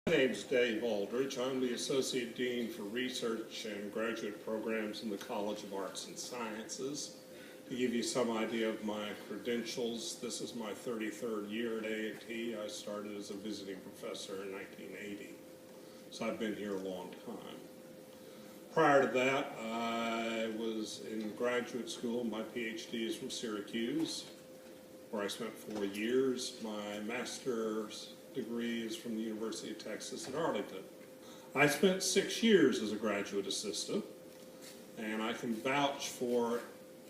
My name's Dave Aldridge. I'm the Associate Dean for Research and Graduate Programs in the College of Arts and Sciences. To give you some idea of my credentials, this is my 33rd year at A&T. I started as a visiting professor in 1980, so I've been here a long time. Prior to that, I was in graduate school. My PhD is from Syracuse, where I spent 4 years. My master's degree is from the University of Texas at Arlington. I spent 6 years as a graduate assistant, and I can vouch for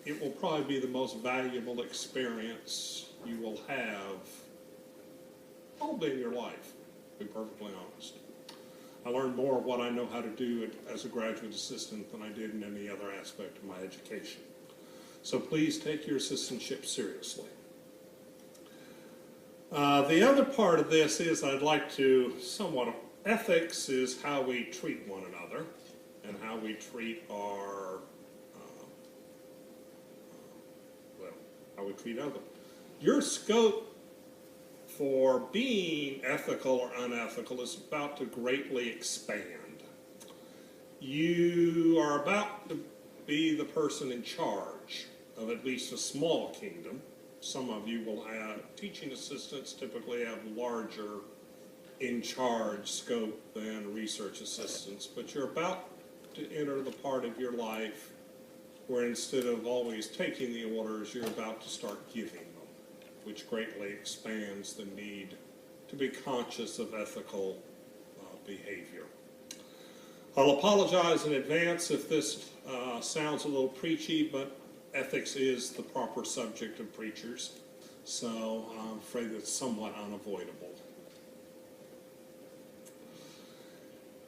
it will probably be the most valuable experience you will have probably in your life, to be perfectly honest. I learned more of what I know how to do as a graduate assistant than I did in any other aspect of my education. So please take your assistantship seriously. The other part of this is I'd like to ethics is how we treat one another and how we treat how we treat others. Your scope for being ethical or unethical is about to greatly expand. You are about to be the person in charge of at least a small kingdom. Some of you will have, teaching assistants typically have larger in-charge scope than research assistants, but you're about to enter the part of your life where instead of always taking the orders, you're about to start giving them, which greatly expands the need to be conscious of ethical behavior. I'll apologize in advance if this sounds a little preachy, but ethics is the proper subject of preachers, so I'm afraid it's somewhat unavoidable.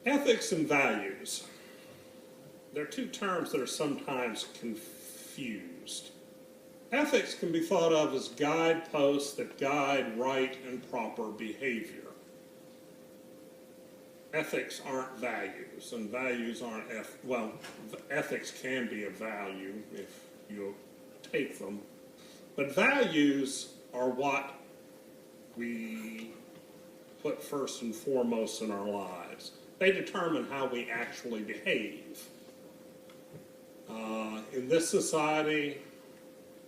Ethics and values. They're two terms that are sometimes confused. Ethics can be thought of as guideposts that guide right and proper behavior. Ethics aren't values, and values aren't, ethics can be a value if you take them, but values are what we put first and foremost in our lives. They determine how we actually behave. In this society,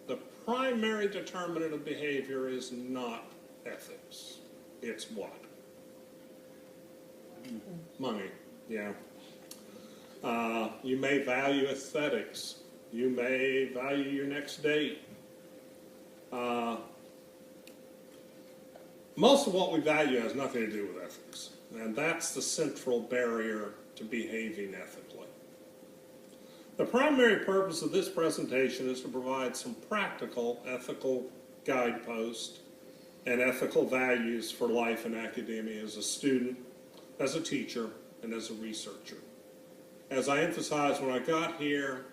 the primary determinant of behavior is not ethics. It's what? Money, yeah. You may value aesthetics. You may value your next date. Most of what we value has nothing to do with ethics, and that's the central barrier to behaving ethically. The primary purpose of this presentation is to provide some practical ethical guideposts and ethical values for life in academia as a student, as a teacher, and as a researcher. As I emphasized when I got here,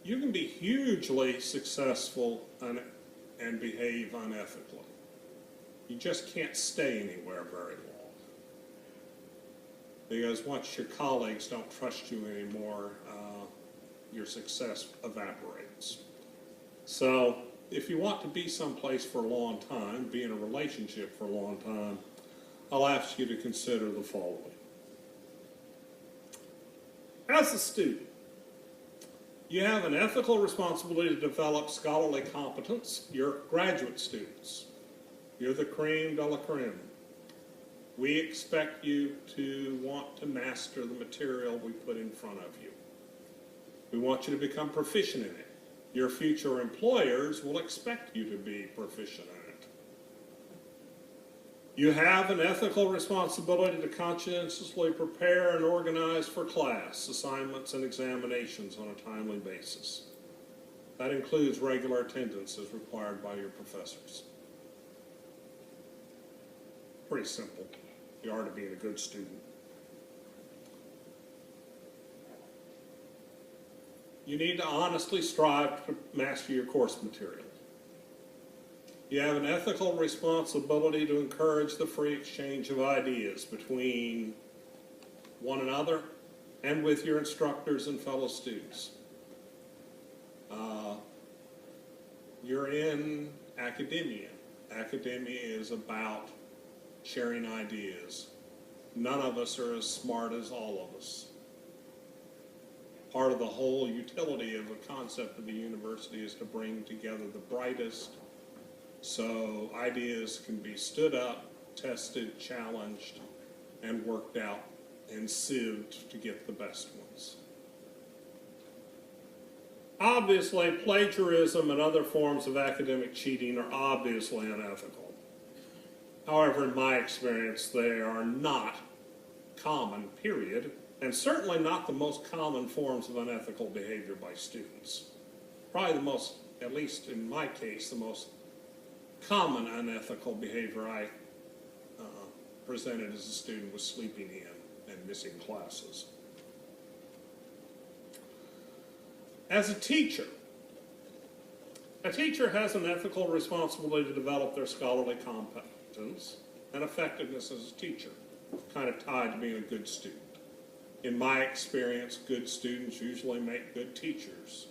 you can be hugely successful and behave unethically. You just can't stay anywhere very long. Because once your colleagues don't trust you anymore, your success evaporates. So if you want to be someplace for a long time, be in a relationship for a long time, I'll ask you to consider the following. As a student, you have an ethical responsibility to develop scholarly competence. You're graduate students. You're the creme de la creme. We expect you to want to master the material we put in front of you. We want you to become proficient in it. Your future employers will expect you to be proficient in it. You have an ethical responsibility to conscientiously prepare and organize for class, assignments, and examinations on a timely basis. That includes regular attendance as required by your professors. Pretty simple. You are to be a good student. You need to honestly strive to master your course material. You have an ethical responsibility to encourage the free exchange of ideas between one another and with your instructors and fellow students. You're in academia. Academia is about sharing ideas, none of us are as smart as all of us. Part of the whole utility of the concept of a university is to bring together the brightest so ideas can be stood up, tested, challenged, and worked out and sieved to get the best ones. Obviously, plagiarism and other forms of academic cheating are obviously unethical. However, in my experience, they are not common, period, and certainly not the most common forms of unethical behavior by students. Probably the most, at least in my case, the most common unethical behavior I presented as a student was sleeping in and missing classes. As a teacher has an ethical responsibility to develop their scholarly competence and effectiveness as a teacher, kind of tied to being a good student. In my experience, good students usually make good teachers.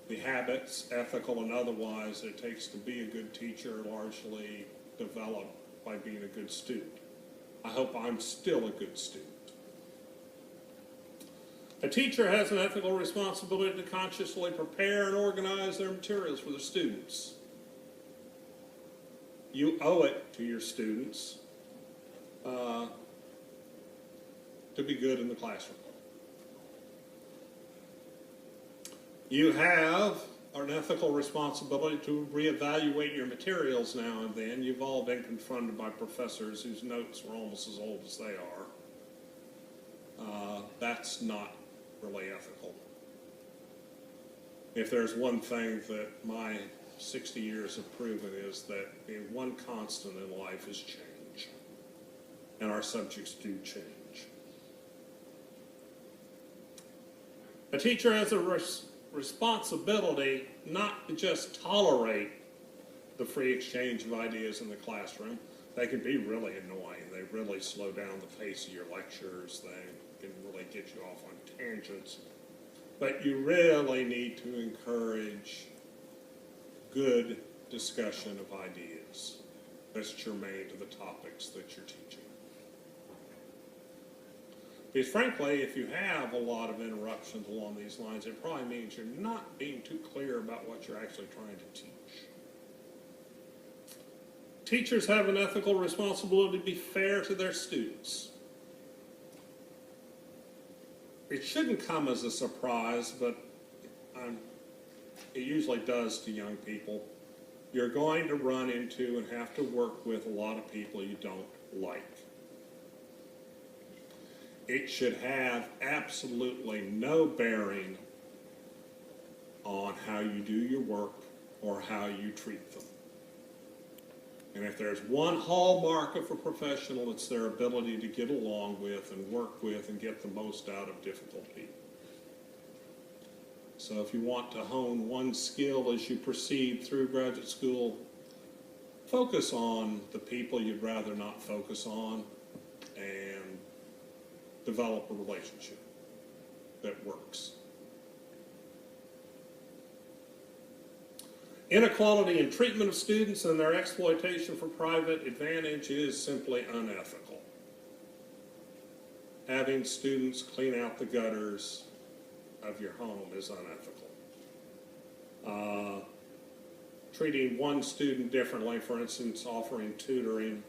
The habits, ethical and otherwise, it takes to be a good teacher are largely developed by being a good student. I hope I'm still a good student. A teacher has an ethical responsibility to consciously prepare and organize their materials for their students. You owe it to your students to be good in the classroom. You have an ethical responsibility to reevaluate your materials now and then. You've all been confronted by professors whose notes were almost as old as they are. That's not really ethical. If there's one thing that my 60 years have proven is that the one constant in life is change. And our subjects do change. A teacher has a responsibility not to just tolerate the free exchange of ideas in the classroom. They can be really annoying. They really slow down the pace of your lectures. They can really get you off on tangents. But you really need to encourage good discussion of ideas that's germane to the topics that you're teaching. Because frankly, if you have a lot of interruptions along these lines, it probably means you're not being too clear about what you're actually trying to teach. Teachers have an ethical responsibility to be fair to their students. It shouldn't come as a surprise, but it usually does to young people. You're going to run into and have to work with a lot of people you don't like. It should have absolutely no bearing on how you do your work or how you treat them. And if there's one hallmark of a professional, it's their ability to get along with and work with and get the most out of difficult people. So if you want to hone one skill as you proceed through graduate school, focus on the people you'd rather not focus on and develop a relationship that works. Inequality in treatment of students and their exploitation for private advantage is simply unethical. Having students clean out the gutters of your home is unethical. Treating one student differently, for instance, offering tutoring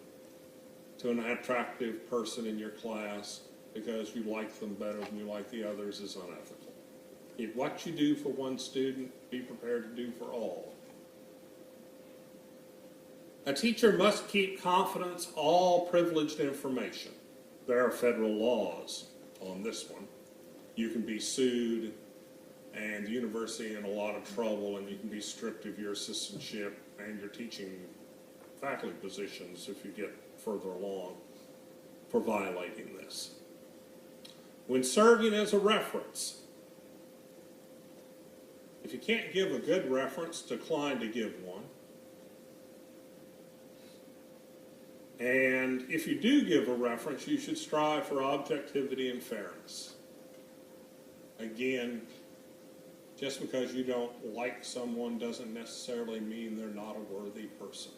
to an attractive person in your class because you like them better than you like the others is unethical. If what you do for one student, be prepared to do for all. A teacher must keep confidence all privileged information. There are federal laws on this one. You can be sued and the university in a lot of trouble, and you can be stripped of your assistantship and your teaching faculty positions if you get further along for violating this. When serving as a reference, if you can't give a good reference, decline to give one. And if you do give a reference, you should strive for objectivity and fairness. Again, just because you don't like someone doesn't necessarily mean they're not a worthy person.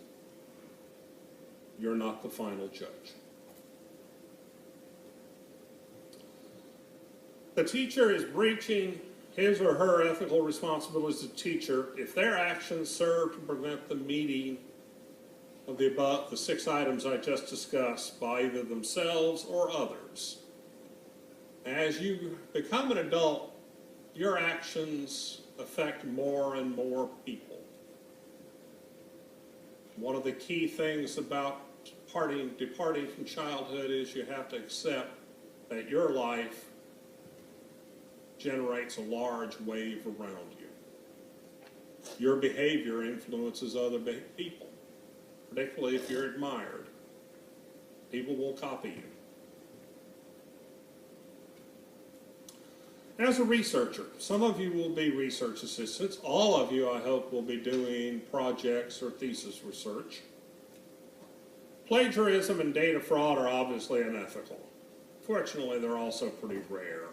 You're not the final judge. The teacher is breaching his or her ethical responsibilities as a teacher if their actions serve to prevent the meeting of the 6 items I just discussed by either themselves or others. As you become an adult, your actions affect more and more people. One of the key things about departing from childhood is you have to accept that your life generates a large wave around you. Your behavior influences other people, particularly if you're admired. People will copy you. As a researcher, some of you will be research assistants. All of you, I hope, will be doing projects or thesis research. Plagiarism and data fraud are obviously unethical. Fortunately, they're also pretty rare.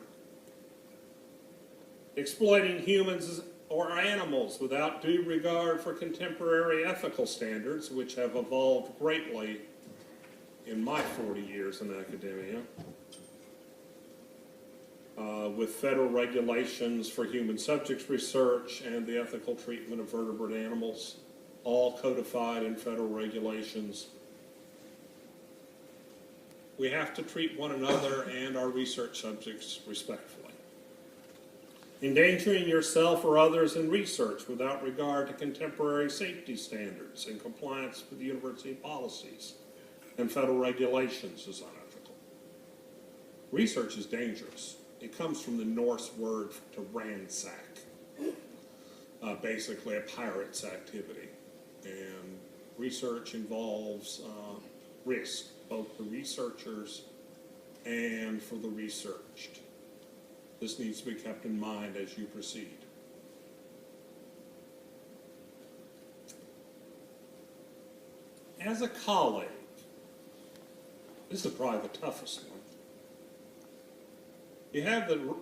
Exploiting humans or animals without due regard for contemporary ethical standards, which have evolved greatly in my 40 years in academia, with federal regulations for human subjects research and the ethical treatment of vertebrate animals, all codified in federal regulations. We have to treat one another and our research subjects respectfully. Endangering yourself or others in research without regard to contemporary safety standards and compliance with university policies and federal regulations is unethical. Research is dangerous. It comes from the Norse word to ransack, basically a pirate's activity. And research involves risk, both the researchers and for the researched. This needs to be kept in mind as you proceed. As a colleague, this is probably the toughest one. You have the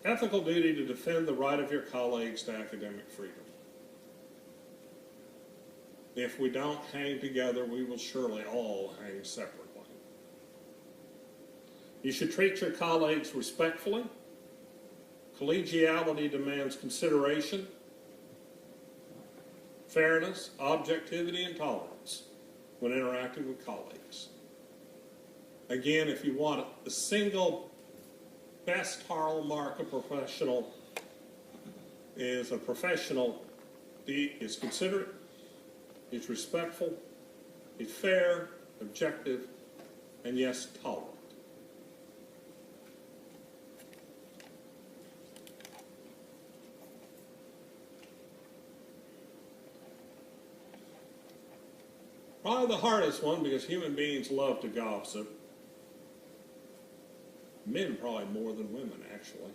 ethical duty to defend the right of your colleagues to academic freedom. If we don't hang together, we will surely all hang separately. You should treat your colleagues respectfully. Collegiality demands consideration, fairness, objectivity, and tolerance when interacting with colleagues. Again, if you want the single best hallmark of professional is a professional is considerate, is respectful, is fair, objective, and yes, tolerant. Probably the hardest one because human beings love to gossip. Men probably more than women, actually.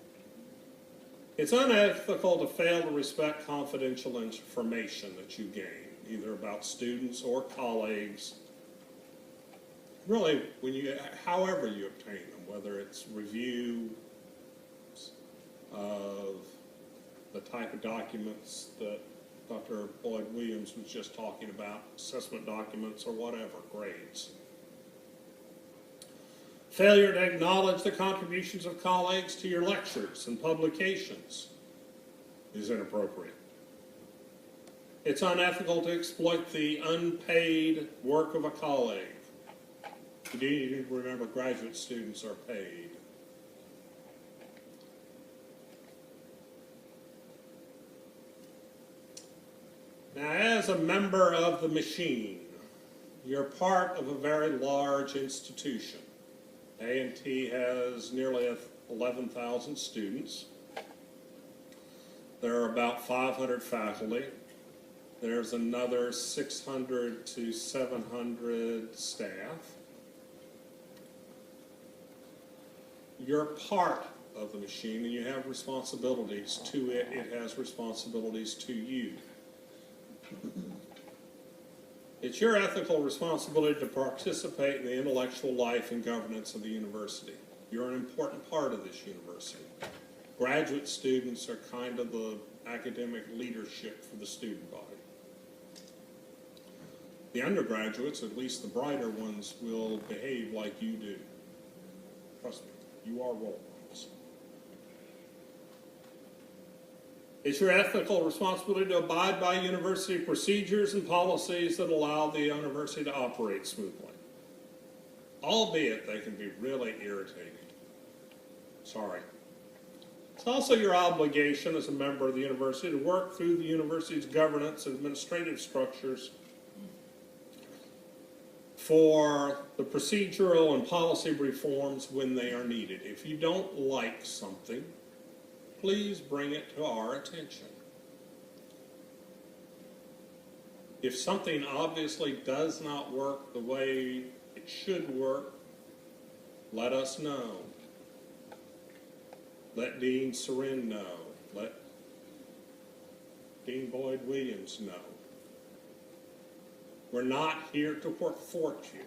It's unethical to fail to respect confidential information that you gain, either about students or colleagues. Really, however you obtain them, whether it's review of the type of documents that Dr. Boyd Williams was just talking about, assessment documents or whatever, grades. Failure to acknowledge the contributions of colleagues to your lectures and publications is inappropriate. It's unethical to exploit the unpaid work of a colleague. You need to remember graduate students are paid. Now, as a member of the machine, you're part of a very large institution. A&T has nearly 11,000 students. There are about 500 faculty. There's another 600 to 700 staff. You're part of the machine and you have responsibilities to it. It has responsibilities to you. It's your ethical responsibility to participate in the intellectual life and governance of the university. You're an important part of this university. Graduate students are kind of the academic leadership for the student body. The undergraduates, at least the brighter ones, will behave like you do. Trust me, you are role models. It's your ethical responsibility to abide by university procedures and policies that allow the university to operate smoothly. Albeit they can be really irritating. Sorry. It's also your obligation as a member of the university to work through the university's governance and administrative structures for the procedural and policy reforms when they are needed. If you don't like something, please bring it to our attention. If something obviously does not work the way it should work, let us know. Let Dean Sorin know. Let Dean Boyd Williams know. We're not here to thwart you.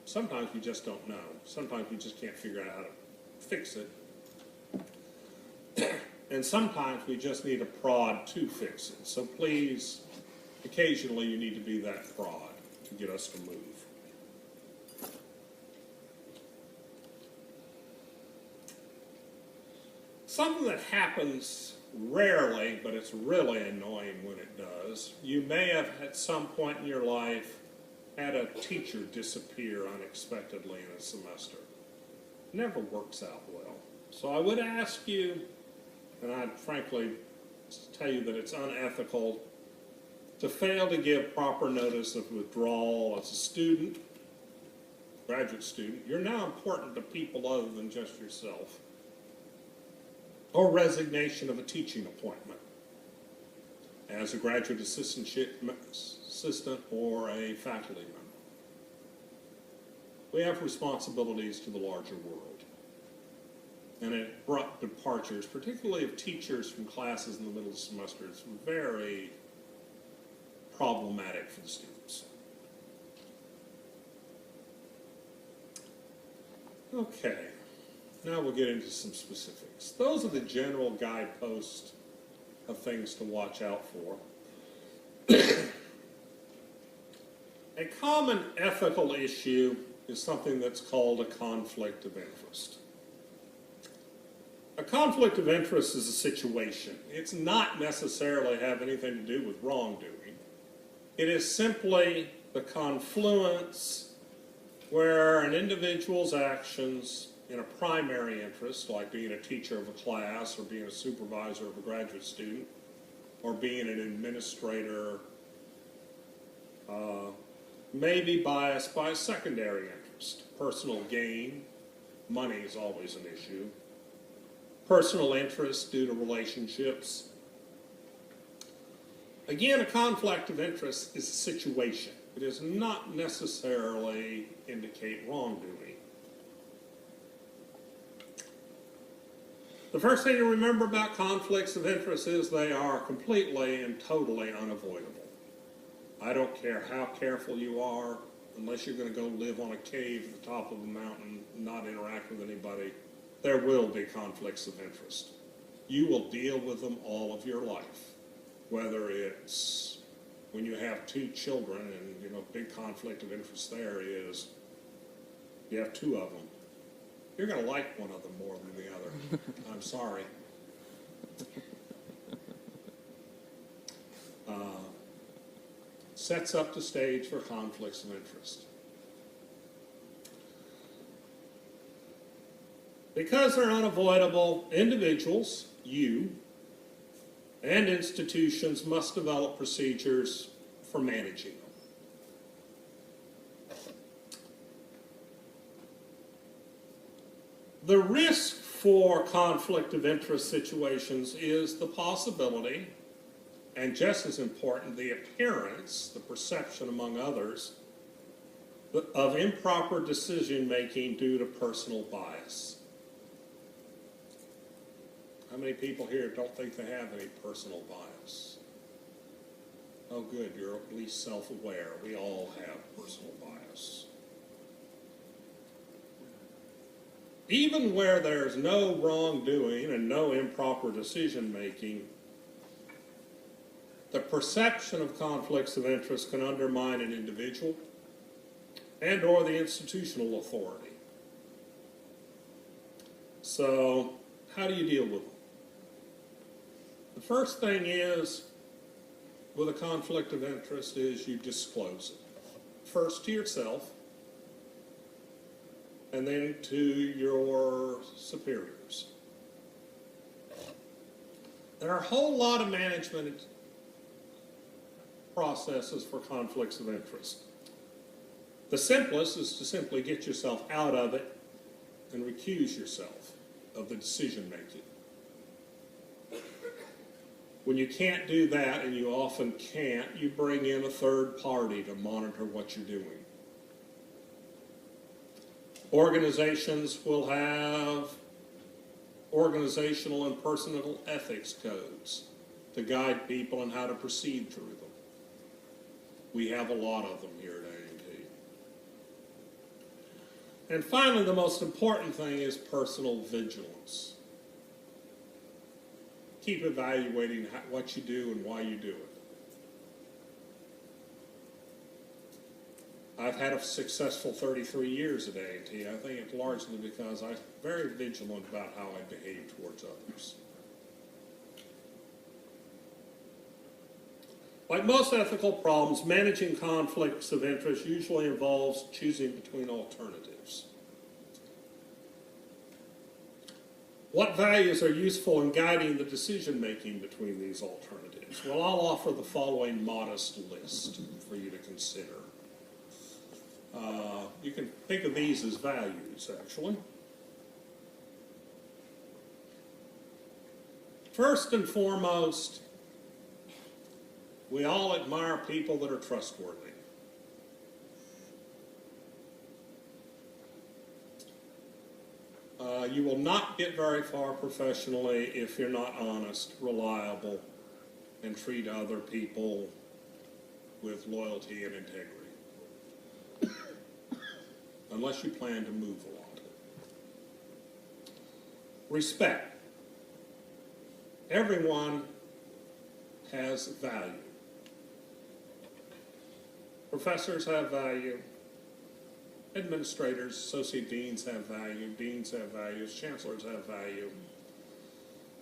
Sometimes we just don't know. Sometimes we just can't figure out how to fix it. And sometimes we just need a prod to fix it. So please, occasionally you need to be that prod to get us to move. Something that happens rarely, but it's really annoying when it does. You may have at some point in your life had a teacher disappear unexpectedly in a semester. It never works out well. So I would ask you, and I'd frankly tell you that it's unethical to fail to give proper notice of withdrawal as a student, graduate student. You're now important to people other than just yourself. Or resignation of a teaching appointment as a graduate assistant or a faculty member. We have responsibilities to the larger world. And abrupt departures, particularly of teachers from classes in the middle of the semester, is very problematic for the students. Okay. Now we'll get into some specifics. Those are the general guideposts of things to watch out for. A common ethical issue is something that's called a conflict of interest. A conflict of interest is a situation. It's not necessarily have anything to do with wrongdoing. It is simply the confluence where an individual's actions in a primary interest, like being a teacher of a class or being a supervisor of a graduate student or being an administrator, may be biased by a secondary interest. Personal gain, money is always an issue. Personal interest due to relationships. Again, a conflict of interest is a situation. It does not necessarily indicate wrongdoing. The first thing to remember about conflicts of interest is they are completely and totally unavoidable. I don't care how careful you are, unless you're going to go live on a cave at the top of a mountain and not interact with anybody, there will be conflicts of interest. You will deal with them all of your life, whether it's when you have 2 children and, big conflict of interest there is you have 2 of them. You're going to like one of them more than the other. I'm sorry. Sets up the stage for conflicts of interest. Because they're unavoidable, individuals, you, and institutions must develop procedures for managing them. The risk for conflict of interest situations is the possibility, and just as important, the appearance, the perception among others, of improper decision-making due to personal bias. How many people here don't think they have any personal bias? Oh good, you're at least self-aware. We all have personal bias. Even where there's no wrongdoing and no improper decision-making, the perception of conflicts of interest can undermine an individual and or the institutional authority. So, how do you deal with them? The first thing is, with a conflict of interest, is you disclose it. First to yourself, and then to your superiors. There are a whole lot of management processes for conflicts of interest. The simplest is to simply get yourself out of it and recuse yourself of the decision making. When you can't do that, and you often can't, you bring in a third party to monitor what you're doing. Organizations will have organizational and personal ethics codes to guide people on how to proceed through them. We have a lot of them here at A&T. And finally, the most important thing is personal vigilance. Keep evaluating what you do and why you do it. I've had a successful 33 years at A&T. I think it's largely because I'm very vigilant about how I behave towards others. Like most ethical problems, managing conflicts of interest usually involves choosing between alternatives. What values are useful in guiding the decision-making between these alternatives? Well, I'll offer the following modest list for you to consider. You can think of these as values, actually. First and foremost, we all admire people that are trustworthy. You will not get very far professionally if you're not honest, reliable, and treat other people with loyalty and integrity. Unless you plan to move a lot. Respect. Everyone has value. Professors have value. Administrators, associate deans have value. Deans have values. Chancellors have value.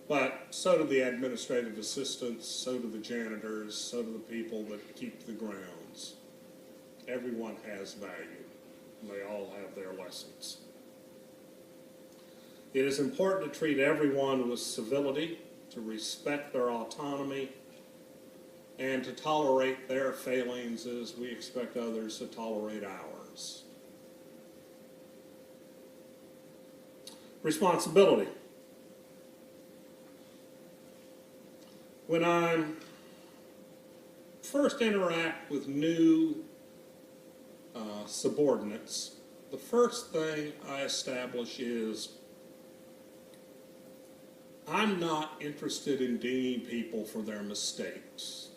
But so do the administrative assistants, so do the janitors, so do the people that keep the grounds. Everyone has value. They all have their lessons. It is important to treat everyone with civility, to respect their autonomy, and to tolerate their failings as we expect others to tolerate ours. Responsibility. When I first interact with new subordinates, the first thing I establish is I'm not interested in dinging people for their mistakes.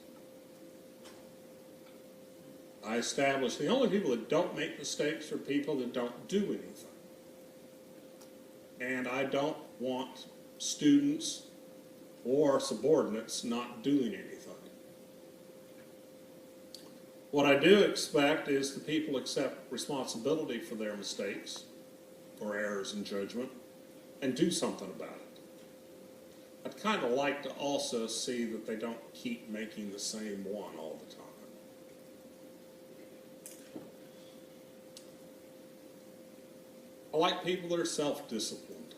I establish the only people that don't make mistakes are people that don't do anything. And I don't want students or subordinates not doing anything. What I do expect is the people accept responsibility for their mistakes or errors in judgment and do something about it. I'd kind of like to also see that they don't keep making the same one all the time. I like people that are self-disciplined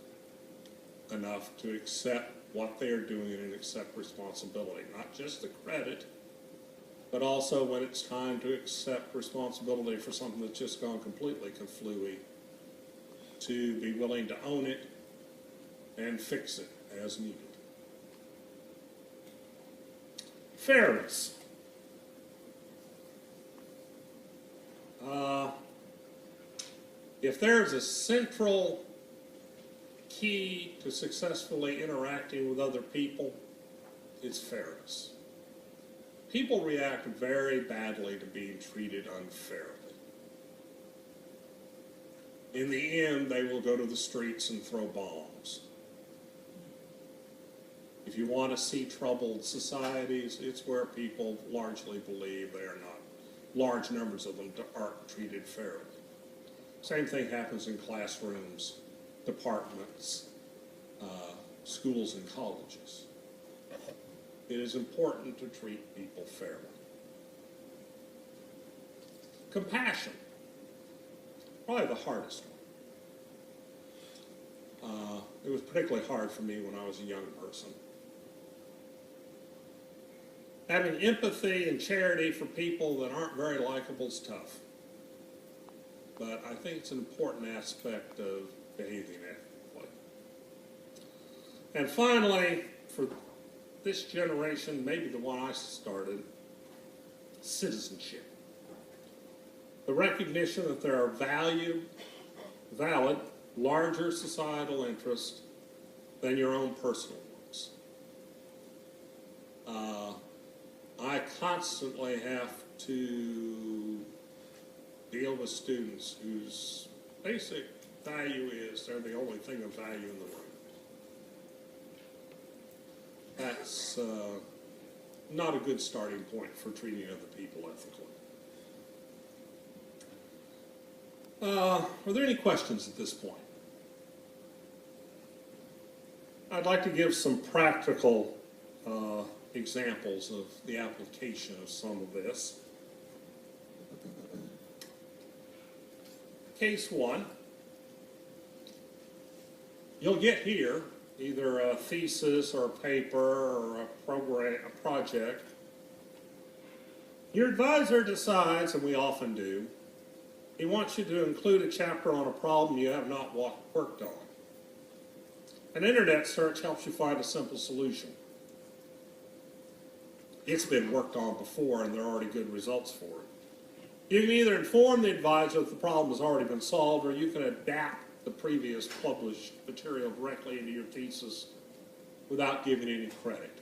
enough to accept what they're doing and accept responsibility, not just the credit, but also when it's time to accept responsibility for something that's just gone completely kaflooey, to be willing to own it and fix it as needed. Fairness. If there's a central key to successfully interacting with other people, it's fairness. People react very badly to being treated unfairly. In the end, they will go to the streets and throw bombs. If you want to see troubled societies, it's where people largely believe they are not. Large numbers of them aren't treated fairly. Same thing happens in classrooms, departments, schools and colleges. it is important to treat people fairly. Compassion, probably the hardest one. It was particularly hard for me when I was a young person. Having empathy and charity for people that aren't very likable is tough. But I think it's an important aspect of behaving ethically. And finally, for this generation, maybe the one I started, citizenship. The recognition that there are valid, larger societal interests than your own personal ones. I constantly have to deal with students whose basic value is they're the only thing of value in the room. That's not a good starting point for treating other people ethically. Are there any questions at this point? I'd like to give some practical examples of the application of some of this. Case one, you'll get here either a thesis or a paper or a project. Your advisor decides, and we often do, he wants you to include a chapter on a problem you have not worked on. An internet search helps you find a simple solution. It's been worked on before and there are already good results for it. You can either inform the advisor that the problem has already been solved, or you can adapt the previous published material directly into your thesis without giving any credit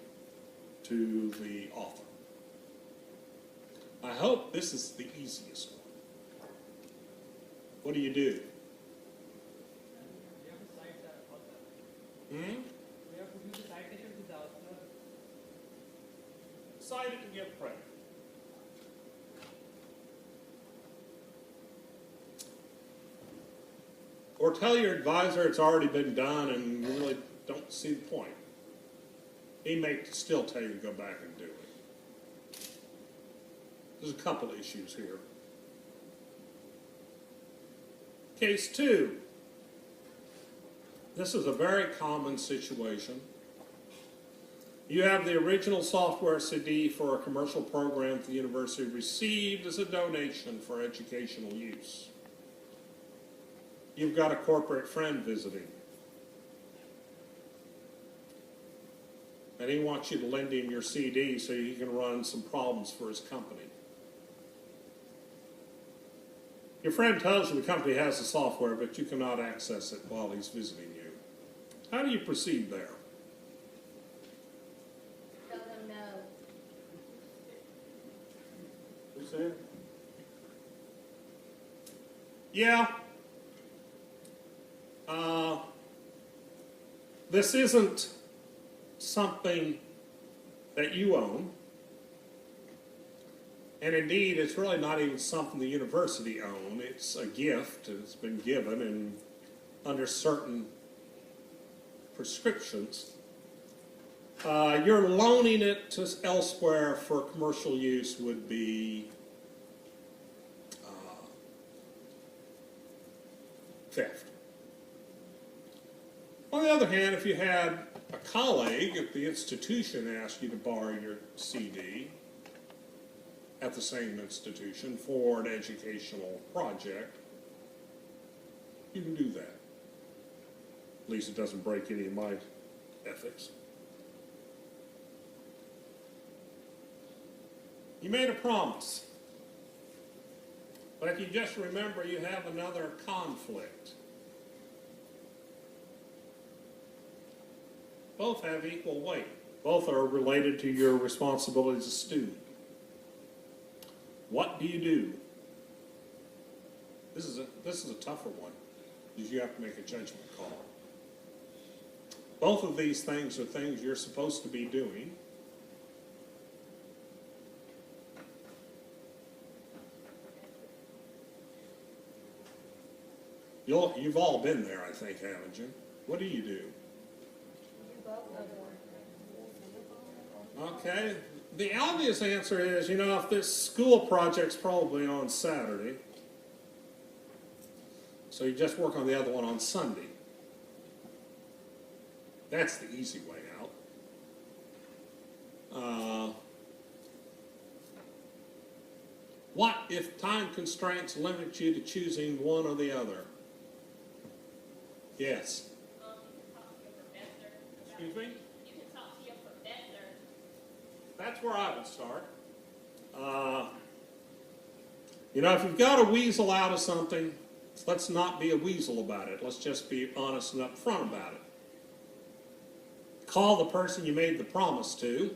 to the author. I hope this is the easiest one. What do you do? We have to cite the author. Hmm? We have to do the citation to the author. Cite it and give credit. Or tell your advisor it's already been done and you really don't see the point. He may still tell you to go back and do it. There's a couple of issues here. Case two. This is a very common situation. You have the original software CD for a commercial program the university received as a donation for educational use. You've got a corporate friend visiting, and he wants you to lend him your CD so he can run some problems for his company. Your friend tells you the company has the software, but you cannot access it while he's visiting you. How do you proceed there? Tell them no. Who said? Yeah. This isn't something that you own. And indeed, it's really not even something the university owns. It's a gift. It's been given and under certain prescriptions. You're loaning it to elsewhere for commercial use would be theft. On the other hand, if you had a colleague at the institution ask you to borrow your CD at the same institution for an educational project, you can do that. At least it doesn't break any of my ethics. You made a promise, but if you just remember you have another conflict. Both have equal weight. Both are related to your responsibility as a student. What do you do? This is a tougher one, because you have to make a judgment call. Both of these things are things you're supposed to be doing. You've all been there, I think, haven't you? What do you do? Okay. The obvious answer is, if this school project's probably on Saturday, so you just work on the other one on Sunday. That's the easy way out. What if time constraints limit you to choosing one or the other? Yes. You can talk to your professor. Excuse me? You can talk to your professor. That's where I would start. If you've got to weasel out of something, let's not be a weasel about it. Let's just be honest and upfront about it. Call the person you made the promise to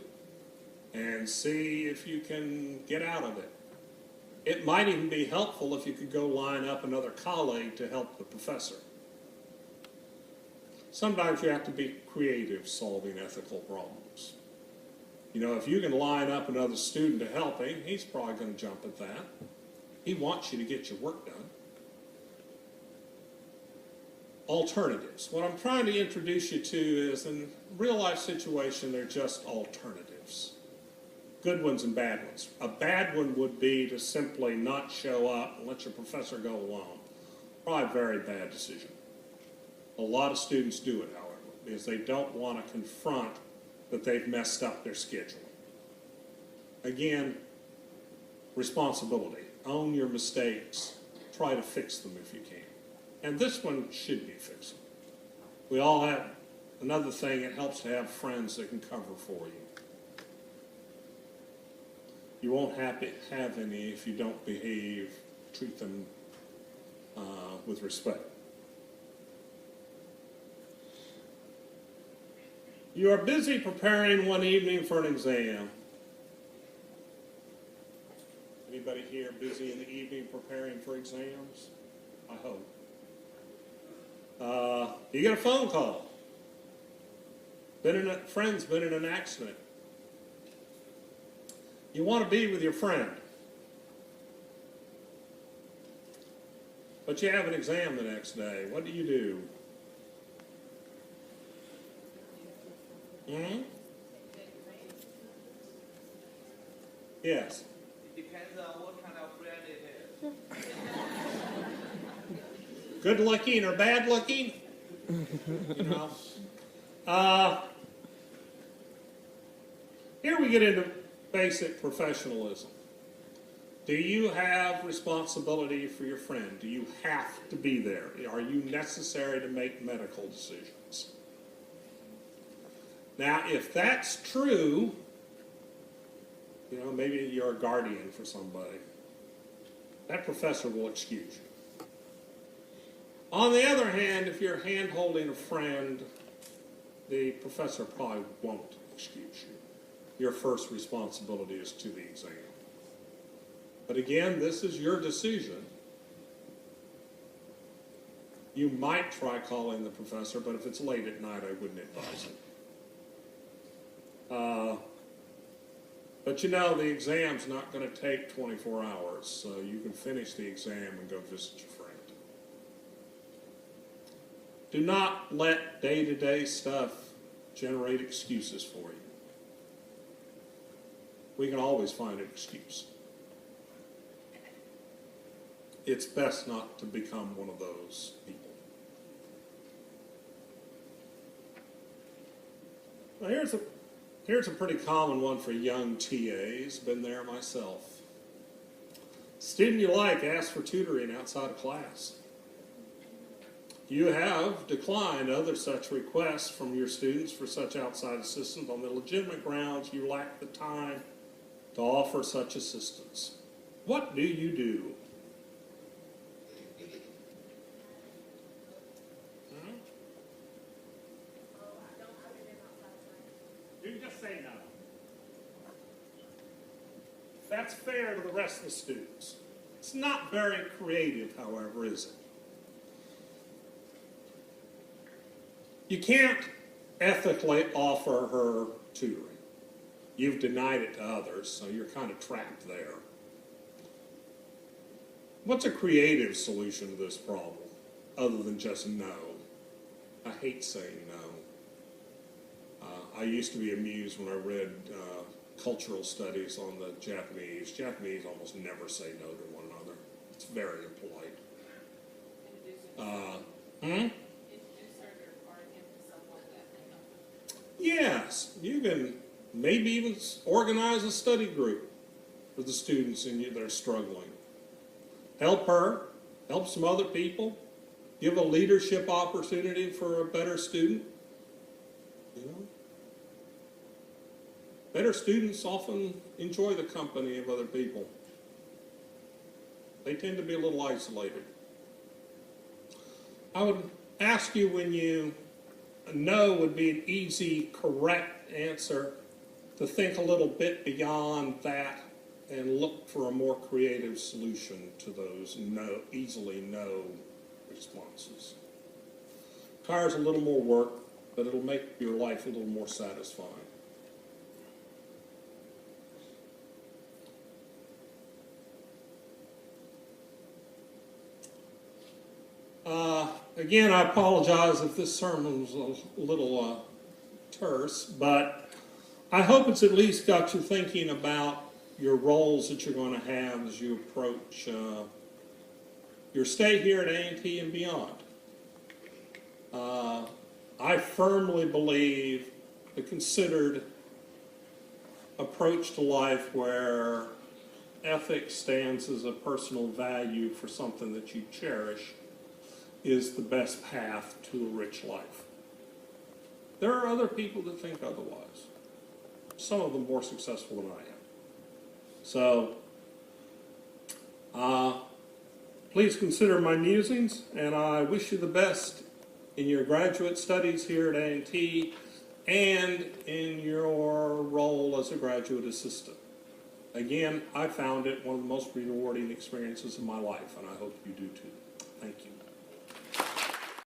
and see if you can get out of it. It might even be helpful if you could go line up another colleague to help the professor. Sometimes you have to be creative solving ethical problems. If you can line up another student to help him, he's probably going to jump at that. He wants you to get your work done. Alternatives. What I'm trying to introduce you to is, in real life situation, they're just alternatives. Good ones and bad ones. A bad one would be to simply not show up and let your professor go alone. Probably a very bad decision. A lot of students do it, however, because they don't want to confront that they've messed up their schedule. Again, responsibility. Own your mistakes. Try to fix them if you can. And this one should be fixable. We all have another thing, it helps to have friends that can cover for you. You won't have any if you don't behave, treat them with respect. You are busy preparing one evening for an exam. Anybody here busy in the evening preparing for exams? I hope. You get a phone call. Friend's been in an accident. You want to be with your friend. But you have an exam the next day. What do you do? Yes. It depends on what kind of friend it is. Good looking or bad looking? Here we get into basic professionalism. Do you have responsibility for your friend? Do you have to be there? Are you necessary to make medical decisions? Now, if that's true, maybe you're a guardian for somebody. That professor will excuse you. On the other hand, if you're hand-holding a friend, the professor probably won't excuse you. Your first responsibility is to the exam. But again, this is your decision. You might try calling the professor, but if it's late at night, I wouldn't advise it. But the exam's not going to take 24 hours, so you can finish the exam and go visit your friend. Do not let day-to-day stuff generate excuses for you. We can always find an excuse. It's best not to become one of those people. Now here's a pretty common one for young TAs. Been there myself. Student you like asks for tutoring outside of class. You have declined other such requests from your students for such outside assistance on the legitimate grounds you lack the time to offer such assistance. What do you do? You can just say no. That's fair to the rest of the students. It's not very creative, however, is it? You can't ethically offer her tutoring. You've denied it to others, so you're kind of trapped there. What's a creative solution to this problem, other than just no? I hate saying no. I used to be amused when I read cultural studies on the Japanese. Japanese almost never say no to one another. It's very impolite. Yes, you can maybe even organize a study group for the students that are struggling. Help her, help some other people, give a leadership opportunity for a better student. You know? Better students often enjoy the company of other people. They tend to be a little isolated. I would ask you, when you no would be an easy, correct answer, to think a little bit beyond that and look for a more creative solution to those easily no responses. Requires a little more work, but it'll make your life a little more satisfying. Again, I apologize if this sermon was a little terse, but I hope it's at least got you thinking about your roles that you're going to have as you approach your stay here at A&T and beyond. I firmly believe the considered approach to life where ethics stands as a personal value for something that you cherish is the best path to a rich life. There are other people that think otherwise. Some of them more successful than I am. So, please consider my musings, and I wish you the best in your graduate studies here at A&T and in your role as a graduate assistant. Again, I found it one of the most rewarding experiences of my life, and I hope you do too. Thank you.